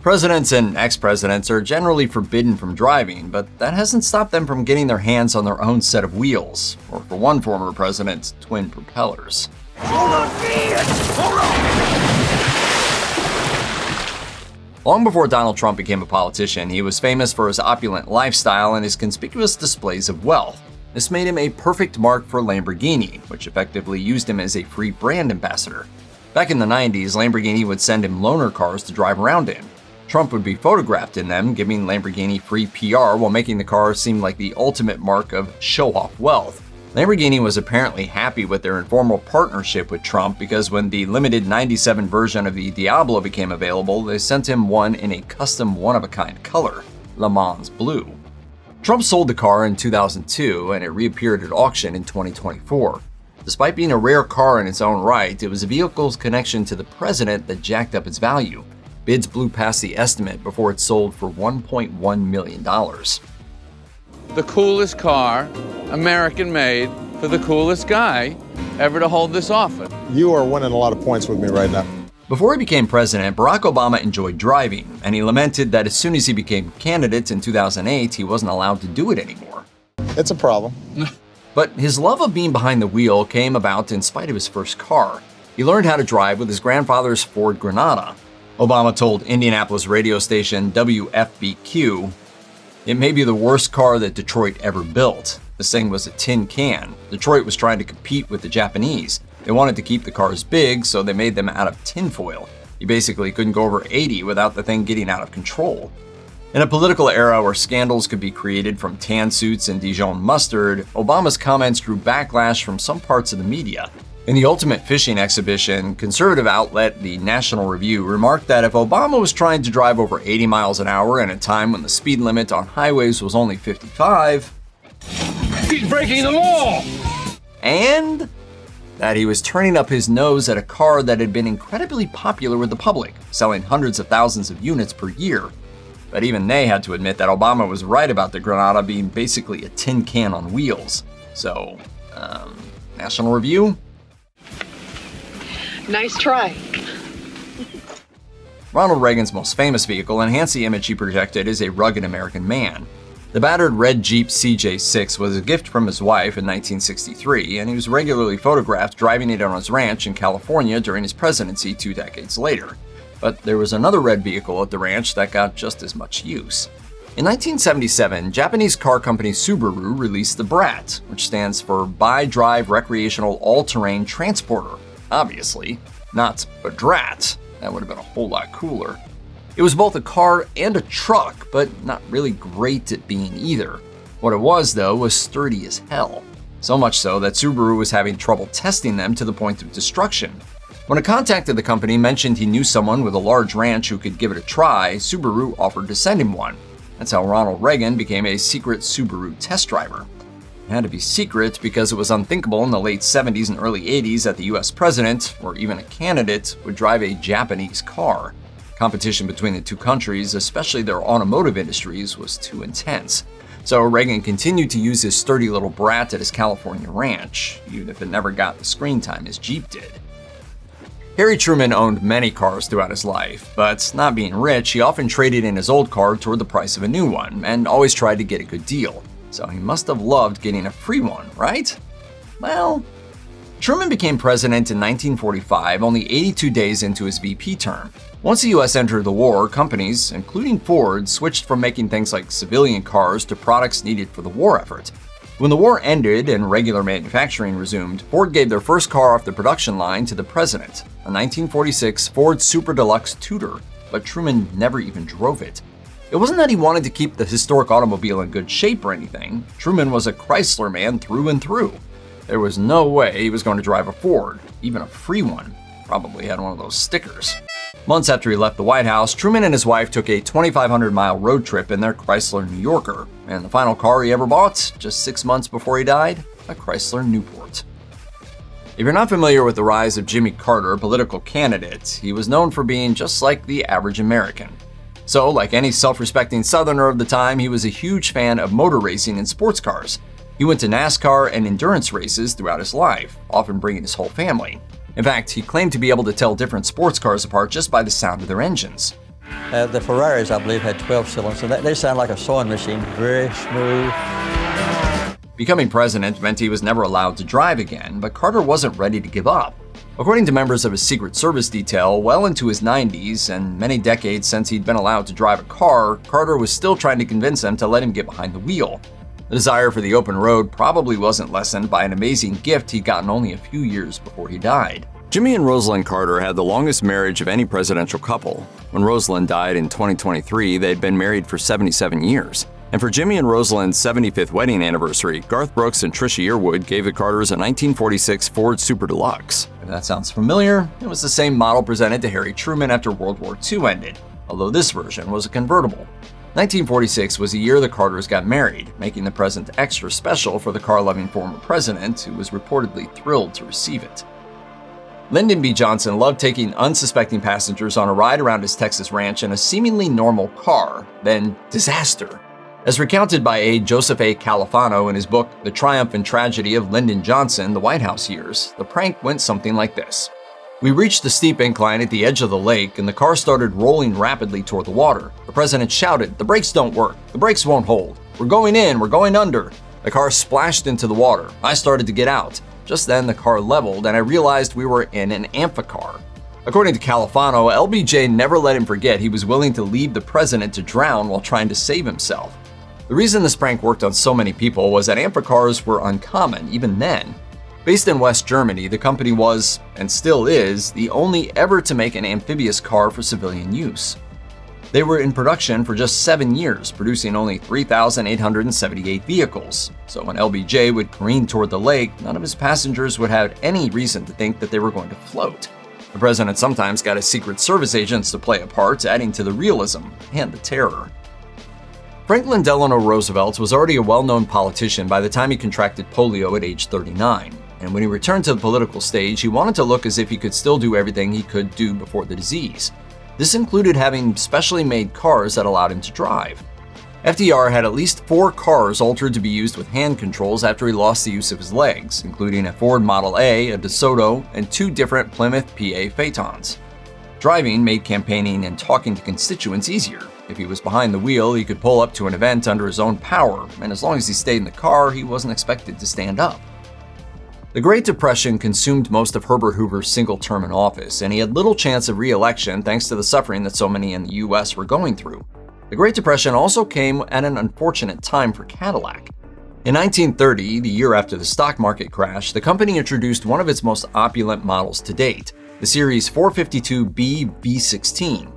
Presidents and ex-presidents are generally forbidden from driving, but that hasn't stopped them from getting their hands on their own set of wheels, or for one former president, twin propellers. Hold on, Hold on! Long before Donald Trump became a politician, he was famous for his opulent lifestyle and his conspicuous displays of wealth. This made him a perfect mark for Lamborghini, which effectively used him as a free brand ambassador. Back in the 90s, Lamborghini would send him loaner cars to drive around in. Trump would be photographed in them, giving Lamborghini free PR while making the car seem like the ultimate mark of show-off wealth. Lamborghini was apparently happy with their informal partnership with Trump because when the limited 97 version of the Diablo became available, they sent him one in a custom one-of-a-kind color, Le Mans Blue. Trump sold the car in 2002 and it reappeared at auction in 2024. Despite being a rare car in its own right, it was the vehicle's connection to the president that jacked up its value. Bids blew past the estimate before it sold for $1.1 million. The coolest car, American-made, for the coolest guy ever to hold this office. You are winning a lot of points with me right now. Before he became president, Barack Obama enjoyed driving, and he lamented that as soon as he became candidate in 2008, he wasn't allowed to do it anymore. It's a problem. But his love of being behind the wheel came about in spite of his first car. He learned how to drive with his grandfather's Ford Granada. Obama told Indianapolis radio station WFBQ, "It may be the worst car that Detroit ever built. This thing was a tin can. Detroit was trying to compete with the Japanese. They wanted to keep the cars big, so they made them out of tinfoil. You basically couldn't go over 80 without the thing getting out of control." In a political era where scandals could be created from tan suits and Dijon mustard, Obama's comments drew backlash from some parts of the media. In the ultimate fishing exhibition, conservative outlet The National Review remarked that if Obama was trying to drive over 80 miles an hour in a time when the speed limit on highways was only 55, He's breaking the law! and that he was turning up his nose at a car that had been incredibly popular with the public, selling hundreds of thousands of units per year. But even they had to admit that Obama was right about the Granada being basically a tin can on wheels. So, National Review? Nice try. Ronald Reagan's most famous vehicle enhanced the image he projected as a rugged American man. The battered red Jeep CJ6 was a gift from his wife in 1963, and he was regularly photographed driving it on his ranch in California during his presidency 2 decades later. But there was another red vehicle at the ranch that got just as much use. In 1977, Japanese car company Subaru released the BRAT, which stands for Bi-Drive Recreational All-Terrain Transporter. Obviously, not a DRAT. That would have been a whole lot cooler. It was both a car and a truck, but not really great at being either. What it was, though, was sturdy as hell. So much so that Subaru was having trouble testing them to the point of destruction. When a contact of the company mentioned he knew someone with a large ranch who could give it a try, Subaru offered to send him one. That's how Ronald Reagan became a secret Subaru test driver. It had to be secret because it was unthinkable in the late 70s and early 80s that the US president, or even a candidate, would drive a Japanese car. Competition between the two countries, especially their automotive industries, was too intense. So Reagan continued to use his sturdy little BRAT at his California ranch, even if it never got the screen time his Jeep did. Harry Truman owned many cars throughout his life, but not being rich, he often traded in his old car toward the price of a new one, and always tried to get a good deal. So he must have loved getting a free one, right? Well, Truman became president in 1945, only 82 days into his VP term. Once the US entered the war, companies, including Ford, switched from making things like civilian cars to products needed for the war effort. When the war ended and regular manufacturing resumed, Ford gave their first car off the production line to the president, a 1946 Ford Super Deluxe Tudor, but Truman never even drove it. It wasn't that he wanted to keep the historic automobile in good shape or anything. Truman was a Chrysler man through and through. There was no way he was going to drive a Ford, even a free one. Probably had one of those stickers. Months after he left the White House, Truman and his wife took a 2,500-mile road trip in their Chrysler New Yorker, and the final car he ever bought, just 6 months before he died, a Chrysler Newport. If you're not familiar with the rise of Jimmy Carter, a political candidate, he was known for being just like the average American. So, like any self-respecting Southerner of the time, he was a huge fan of motor racing and sports cars. He went to NASCAR and endurance races throughout his life, often bringing his whole family. In fact, he claimed to be able to tell different sports cars apart just by the sound of their engines. The Ferraris, I believe, had 12 cylinders, so they sound like a sewing machine, very smooth. Becoming president meant he was never allowed to drive again, but Carter wasn't ready to give up. According to members of his Secret Service detail, well into his 90s and many decades since he'd been allowed to drive a car, Carter was still trying to convince them to let him get behind the wheel. The desire for the open road probably wasn't lessened by an amazing gift he'd gotten only a few years before he died. Jimmy and Rosalind Carter had the longest marriage of any presidential couple. When Rosalind died in 2023, they'd been married for 77 years. And for Jimmy and Rosalind's 75th wedding anniversary, Garth Brooks and Trisha Yearwood gave the Carters a 1946 Ford Super Deluxe. If that sounds familiar, it was the same model presented to Harry Truman after World War II ended, although this version was a convertible. 1946 was the year the Carters got married, making the present extra special for the car-loving former president, who was reportedly thrilled to receive it. Lyndon B. Johnson loved taking unsuspecting passengers on a ride around his Texas ranch in a seemingly normal car, then disaster. As recounted by A. Joseph A. Califano in his book The Triumph and Tragedy of Lyndon Johnson, The White House Years, the prank went something like this. We reached the steep incline at the edge of the lake, and the car started rolling rapidly toward the water. The president shouted, "The brakes don't work. The brakes won't hold. We're going in. We're going under." The car splashed into the water. I started to get out. Just then, the car leveled, and I realized we were in an Amphicar. According to Califano, LBJ never let him forget he was willing to leave the president to drown while trying to save himself. The reason this prank worked on so many people was that Amphicars were uncommon, even then. Based in West Germany, the company was, and still is, the only ever to make an amphibious car for civilian use. They were in production for just 7 years, producing only 3,878 vehicles. So when LBJ would careen toward the lake, none of his passengers would have any reason to think that they were going to float. The president sometimes got his Secret Service agents to play a part, adding to the realism and the terror. Franklin Delano Roosevelt was already a well-known politician by the time he contracted polio at age 39. And when he returned to the political stage, he wanted to look as if he could still do everything he could do before the disease. This included having specially made cars that allowed him to drive. FDR had at least 4 cars altered to be used with hand controls after he lost the use of his legs, including a Ford Model A, a DeSoto, and 2 different Plymouth PA Phaetons. Driving made campaigning and talking to constituents easier. If he was behind the wheel, he could pull up to an event under his own power, and as long as he stayed in the car, he wasn't expected to stand up. The Great Depression consumed most of Herbert Hoover's single term in office, and he had little chance of re-election thanks to the suffering that so many in the U.S. were going through. The Great Depression also came at an unfortunate time for Cadillac. In 1930, the year after the stock market crash, the company introduced one of its most opulent models to date, the Series 452B V16.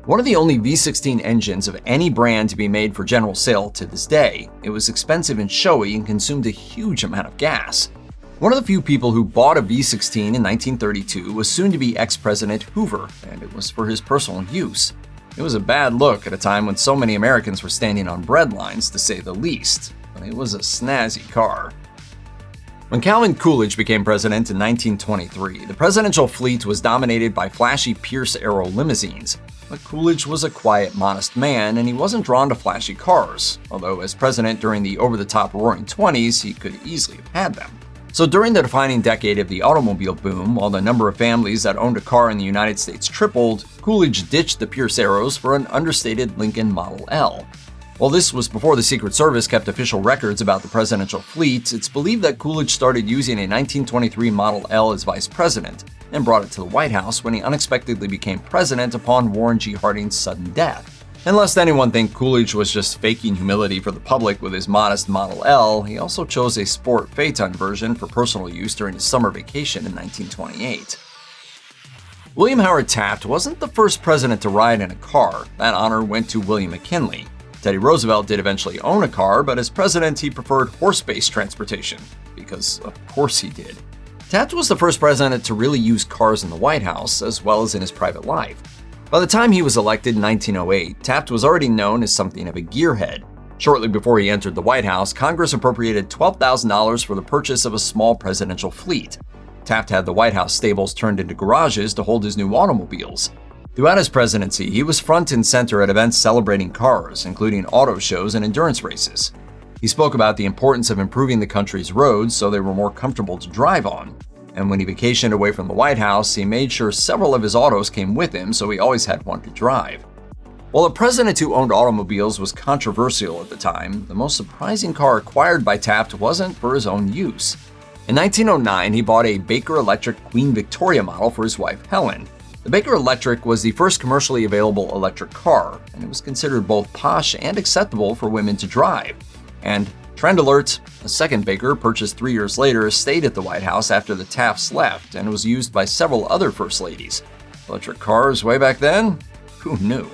One of the only V16 engines of any brand to be made for general sale to this day, it was expensive and showy and consumed a huge amount of gas. One of the few people who bought a V16 in 1932 was soon-to-be ex-President Hoover, and it was for his personal use. It was a bad look at a time when so many Americans were standing on bread lines, to say the least, but it was a snazzy car. When Calvin Coolidge became president in 1923, the presidential fleet was dominated by flashy Pierce Arrow limousines. But Coolidge was a quiet, modest man, and he wasn't drawn to flashy cars, although as president during the over-the-top Roaring '20s, he could easily have had them. So during the defining decade of the automobile boom, while the number of families that owned a car in the United States tripled, Coolidge ditched the Pierce Arrows for an understated Lincoln Model L. While this was before the Secret Service kept official records about the presidential fleet, it's believed that Coolidge started using a 1923 Model L as vice president, and brought it to the White House when he unexpectedly became president upon Warren G. Harding's sudden death. And lest anyone think Coolidge was just faking humility for the public with his modest Model L, he also chose a sport Phaeton version for personal use during his summer vacation in 1928. William Howard Taft wasn't the first president to ride in a car. That honor went to William McKinley. Teddy Roosevelt did eventually own a car, but as president he preferred horse-based transportation, because of course he did. Taft was the first president to really use cars in the White House, as well as in his private life. By the time he was elected in 1908, Taft was already known as something of a gearhead. Shortly before he entered the White House, Congress appropriated $12,000 for the purchase of a small presidential fleet. Taft had the White House stables turned into garages to hold his new automobiles. Throughout his presidency, he was front and center at events celebrating cars, including auto shows and endurance races. He spoke about the importance of improving the country's roads so they were more comfortable to drive on. And when he vacationed away from the White House, he made sure several of his autos came with him so he always had one to drive. While a president who owned automobiles was controversial at the time, the most surprising car acquired by Taft wasn't for his own use. In 1909, he bought a Baker Electric Queen Victoria model for his wife Helen. The Baker Electric was the first commercially available electric car, and it was considered both posh and acceptable for women to drive. And trend alert, a second Baker, purchased 3 years later, stayed at the White House after the Tafts left and was used by several other first ladies. Electric cars way back then? Who knew?